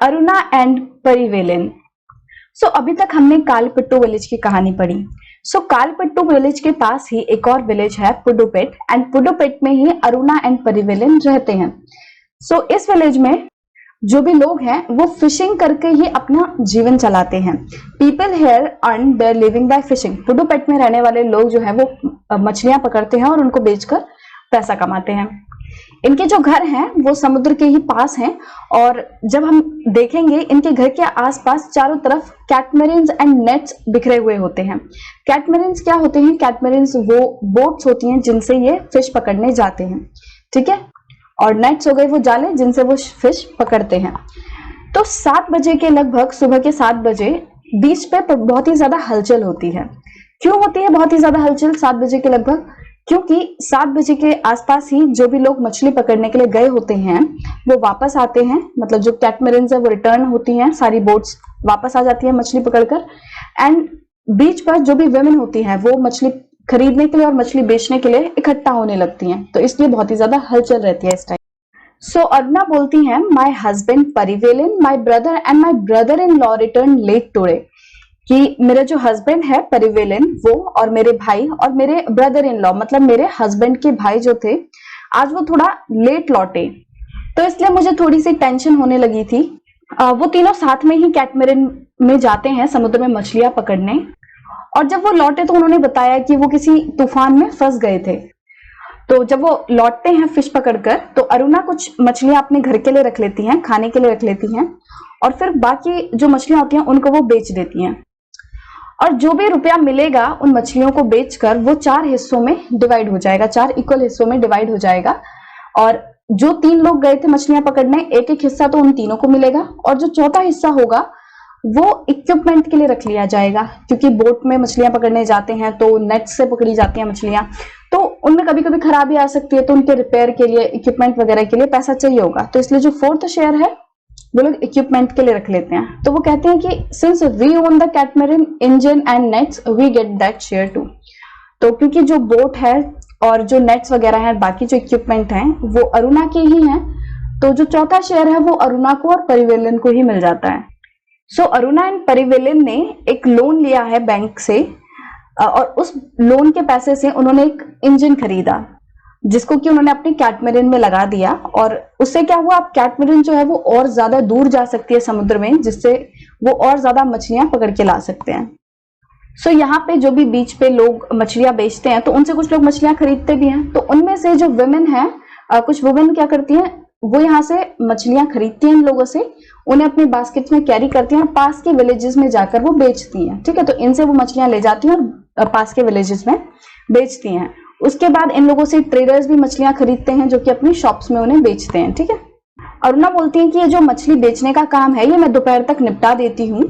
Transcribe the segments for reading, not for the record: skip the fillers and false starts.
Aruna and परिवेलन। अभी तक हमने कालपट्टू विलेज की कहानी पढ़ी। कालपट्टू विलेज के पास ही एक और विलेज है पुडुपेट, एंड पुडुपेट में ही अरुणा एंड परिवेलन रहते हैं। इस विलेज में जो भी लोग हैं वो फिशिंग करके ही अपना जीवन चलाते हैं। People here earn their living by fishing. Pudupet में रहने वाले लोग जो है वो मछलियां पकड़ते हैं और उनको बेचकर पैसा कमाते हैं। इनके जो घर हैं वो समुद्र के ही पास हैं, और जब हम देखेंगे इनके घर के आसपास चारों तरफ कैटमरीन्स एंड नेट्स बिखरे हुए होते हैं। कैटमरीन्स क्या होते हैं? कैटमरीन्स वो बोट्स होती हैं जिनसे ये फिश पकड़ने जाते हैं, ठीक है, और नेट्स हो गए वो जाले जिनसे वो फिश पकड़ते हैं। 7 बजे के लगभग, सुबह के 7 बजे बीच पे बहुत ही ज्यादा हलचल होती है। क्यों होती है बहुत ही ज्यादा हलचल 7 बजे के लगभग? क्योंकि 7 बजे के आसपास ही जो भी लोग मछली पकड़ने के लिए गए होते हैं वो वापस आते हैं। मतलब जो कैटमरीन्स है वो रिटर्न होती हैं, सारी बोट्स वापस आ जाती है मछली पकड़कर, एंड बीच पर जो भी वुमेन होती हैं वो मछली खरीदने के लिए और मछली बेचने के लिए इकट्ठा होने लगती हैं। तो इसलिए बहुत ही ज्यादा हलचल रहती है इस टाइम। अरुणा बोलती हैं, my husband Parivelan, my brother and my brother in law return late today, कि मेरे जो हस्बैंड है परिवेलन वो, और मेरे भाई और मेरे ब्रदर इन लॉ मतलब मेरे हस्बैंड के भाई जो थे आज वो थोड़ा लेट लौटे, तो इसलिए मुझे थोड़ी सी टेंशन होने लगी थी। वो तीनों साथ में ही कैटमरीन में जाते हैं समुद्र में मछलियां पकड़ने, और जब वो लौटे तो उन्होंने बताया कि वो किसी तूफान में फंस गए थे। तो जब वो लौटते हैं फिश पकड़कर तो अरुणा कुछ मछलियां अपने घर के लिए रख लेती हैं, खाने के लिए रख लेती हैं, और फिर बाकी जो मछलियां होती हैं उनको वो बेच देती हैं, और जो भी रुपया मिलेगा उन मछलियों को बेचकर वो 4 हिस्सों में डिवाइड हो जाएगा, 4 इक्वल हिस्सों में डिवाइड हो जाएगा। और जो 3 लोग गए थे मछलियां पकड़ने, एक एक हिस्सा तो उन तीनों को मिलेगा, और जो चौथा हिस्सा होगा वो इक्विपमेंट के लिए रख लिया जाएगा, क्योंकि बोट में मछलियां पकड़ने जाते हैं तो नेट से पकड़ी जाती हैं मछलियां, तो उनमें कभी कभी खराबी आ सकती है, तो उनके रिपेयर के लिए, इक्विपमेंट वगैरह के लिए पैसा चाहिए होगा। तो इसलिए जो 4th शेयर है वो लोग इक्विपमेंट के लिए रख लेते हैं। तो वो कहते हैं कि since we own the catamaran engine and nets we get that share too. तो क्योंकि जो बोट है और जो नेट्स वगैरह है, बाकी जो इक्विपमेंट हैं वो अरुणा के ही हैं, तो जो चौथा शेयर है वो अरुणा को और परिवेलन को ही मिल जाता है। अरुणा एंड परिवेलन ने एक लोन लिया है बैंक से, और उस लोन के पैसे से उन्होंने एक इंजन खरीदा जिसको कि उन्होंने अपनी कैटमरीन में लगा दिया, और उससे क्या हुआ, अब कैटमरीन जो है वो और ज्यादा दूर जा सकती है समुद्र में, जिससे वो और ज्यादा मछलियां पकड़ के ला सकते हैं। यहाँ पे जो भी बीच पे लोग मछलियां बेचते हैं तो उनसे कुछ लोग मछलियां खरीदते भी हैं। तो उनमें से जो वुमेन है, कुछ वुमेन क्या करती हैं, वो यहाँ से मछलियां खरीदती हैं इन लोगों से, उन्हें अपने बास्केट में कैरी करती हैं और पास के विलेजेस में जाकर वो बेचती हैं, ठीक है। तो इनसे वो मछलियां ले जाती हैं और पास के विलेजेस में बेचती हैं। उसके बाद इन लोगों से ट्रेडर्स भी मछलियां खरीदते हैं जो कि अपनी शॉप्स में उन्हें बेचते हैं, ठीक है। अरुणा बोलती है कि ये जो मछली बेचने का काम है ये मैं दोपहर तक निपटा देती हूँ,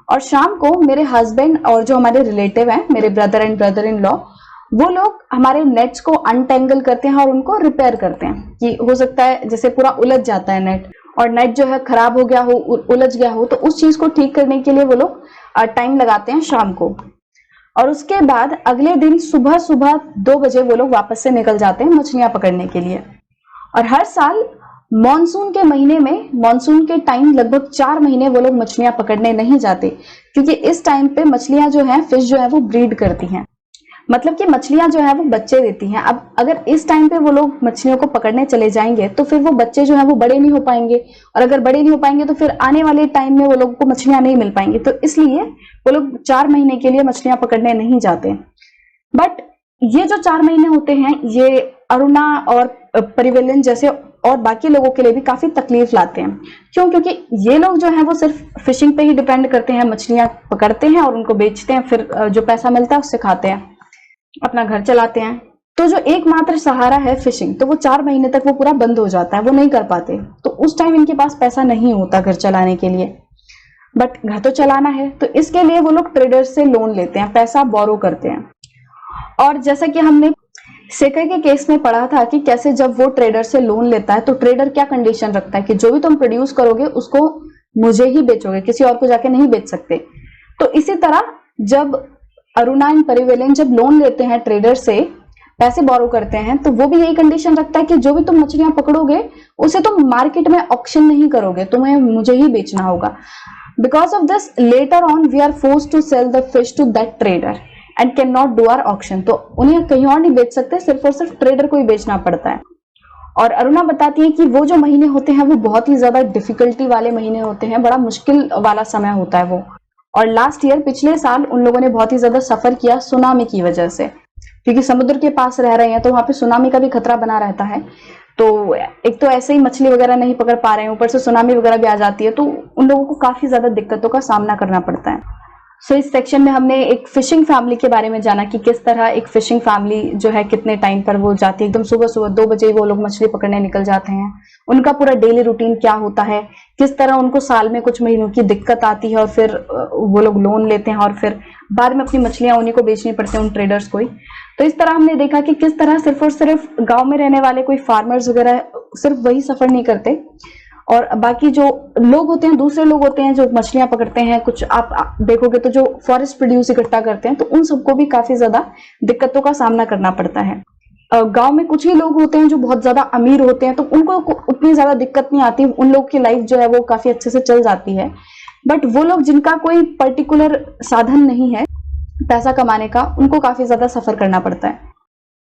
और शाम को मेरे हस्बैंड और जो हमारे रिलेटिव हैं, मेरे brother and brother in law, वो लोग हमारे नेट्स को अनटेंगल करते हैं और उनको रिपेयर करते हैं। कि हो सकता है जैसे पूरा उलझ जाता है नेट, और नेट जो है खराब हो गया हो, उलझ गया हो, तो उस चीज को ठीक करने के लिए वो लोग टाइम लगाते हैं शाम को। और उसके बाद अगले दिन सुबह 2 बजे वो लोग वापस से निकल जाते हैं मछलियां पकड़ने के लिए। और हर साल मॉनसून के महीने में, मॉनसून के टाइम लगभग 4 महीने वो लोग मछलियां पकड़ने नहीं जाते, क्योंकि इस टाइम पे मछलियां जो है, फिश जो है वो ब्रीड करती हैं, मतलब कि मछलियां जो है वो बच्चे देती हैं। अब अगर इस टाइम पे वो लोग मछलियों को पकड़ने चले जाएंगे तो फिर वो बच्चे जो है वो बड़े नहीं हो पाएंगे, और अगर बड़े नहीं हो पाएंगे तो फिर आने वाले टाइम में वो लोगों को मछलियां नहीं मिल पाएंगी। तो इसलिए वो लोग 4 महीने के लिए मछलियां पकड़ने नहीं जाते। बट ये जो 4 महीने होते हैं ये अरुणा और परिवेलन जैसे और बाकी लोगों के लिए भी काफी तकलीफ लाते हैं। क्यों? क्योंकि ये लोग जो है वो सिर्फ फिशिंग पे ही डिपेंड करते हैं, मछलियां पकड़ते हैं और उनको बेचते हैं, फिर जो पैसा मिलता है उससे खाते हैं, अपना घर चलाते हैं। तो जो एकमात्र सहारा है फिशिंग, तो वो 4 महीने तक वो पूरा बंद हो जाता है, वो नहीं कर पाते। तो उस टाइम इनके पास पैसा नहीं होता घर चलाने के लिए, बट घर तो चलाना है, तो इसके लिए वो लोग ट्रेडर्स से लोन लेते हैं, पैसा बोरो करते हैं। और जैसा कि हमने सेकर के केस में पढ़ा था कि कैसे जब वो ट्रेडर से लोन लेता है तो ट्रेडर क्या कंडीशन रखता है कि जो भी तुम प्रोड्यूस करोगे उसको मुझे ही बेचोगे, किसी और को जाके नहीं बेच सकते। तो इसी तरह जब अरुणा एंड परिवेलन जब लोन लेते हैं ट्रेडर से पैसे बोरो करते हैं तो वो भी यही कंडीशन रखता है कि जो भी तुम मछलियां पकड़ोगे उसे तुम मार्केट में ऑक्शन नहीं करोगे, तुम्हें मुझे ही बेचना होगा। Because of this later on we are force to sell the fish to that trader and can not do our auction. तो उन्हें कहीं और नहीं बेच सकते, सिर्फ और सिर्फ ट्रेडर को ही बेचना पड़ता है। और अरुणा बताती है कि वो जो महीने होते हैं वो बहुत ही ज्यादा डिफिकल्टी वाले महीने होते हैं, बड़ा मुश्किल वाला समय होता है वो। और लास्ट ईयर पिछले साल उन लोगों ने बहुत ही ज्यादा सफर किया सुनामी की वजह से, क्योंकि समुद्र के पास रह रहे हैं तो वहां पे सुनामी का भी खतरा बना रहता है। तो एक तो ऐसे ही मछली वगैरह नहीं पकड़ पा रहे हैं, ऊपर से सुनामी वगैरह भी आ जाती है, तो उन लोगों को काफी ज्यादा दिक्कतों का सामना करना पड़ता है। सो इस सेक्शन में हमने एक फिशिंग फैमिली के बारे में जाना कि किस तरह एक फिशिंग फैमिली जो है कितने टाइम पर वो जाती है, एकदम सुबह सुबह 2 बजे वो लोग मछली पकड़ने निकल जाते हैं। उनका पूरा डेली रूटीन क्या होता है, किस तरह उनको साल में कुछ महीनों की दिक्कत आती है और फिर वो लोग लोन लेते हैं और फिर बाद में अपनी मछलियां उन्हीं को बेचनी पड़ती हैं, उन ट्रेडर्स को ही। तो इस तरह हमने देखा कि किस तरह सिर्फ और सिर्फ गांव में रहने वाले कोई फार्मर्स वगैरह सिर्फ वही सफर नहीं करते, और बाकी जो लोग होते हैं, दूसरे लोग होते हैं जो मछलियां पकड़ते हैं, कुछ आप देखोगे तो जो फॉरेस्ट प्रोड्यूस इकट्ठा करते हैं, तो उन सबको भी काफी ज्यादा दिक्कतों का सामना करना पड़ता है। गांव में कुछ ही लोग होते हैं जो बहुत ज्यादा अमीर होते हैं, तो उनको उतनी ज्यादा दिक्कत नहीं आती, उन लोग की लाइफ जो है वो काफी अच्छे से चल जाती है। बट वो लोग जिनका कोई पर्टिकुलर साधन नहीं है पैसा कमाने का, उनको काफी ज्यादा सफर करना पड़ता है।